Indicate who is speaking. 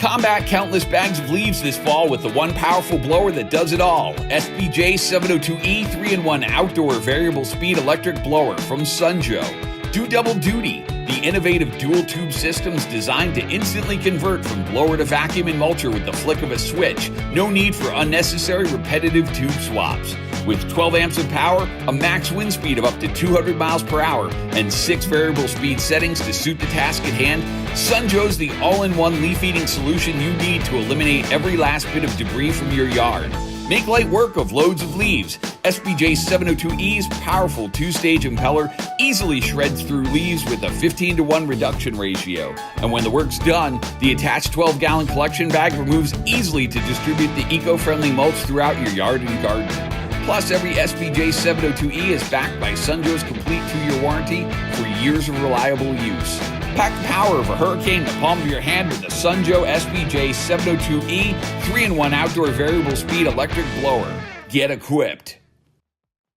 Speaker 1: Combat countless bags of leaves this fall with the one powerful blower that does it all. SBJ702E 3-in-1 outdoor variable speed electric blower from Sunjoe. Do double duty. The innovative dual tube system's designed to instantly convert from blower to vacuum and mulcher with the flick of a switch. No need for unnecessary repetitive tube swaps. With 12 amps of power, a max wind speed of up to 200 miles per hour, and 6 variable speed settings to suit the task at hand, Sunjoe's the all-in-one leaf eating solution you need to eliminate every last bit of debris from your yard. Make light work of loads of leaves. SBJ702E's powerful 2-stage impeller easily shreds through leaves with a 15-to-1 reduction ratio. And when the work's done, the attached 12-gallon collection bag removes easily to distribute the eco-friendly mulch throughout your yard and garden. Plus, every SBJ702E is backed by Sunjoe's complete 2-year warranty for years of reliable use. Pack the power of a hurricane in the palm of your hand with the Sunjoe SBJ702E 3-in-1 outdoor variable speed electric blower. Get equipped.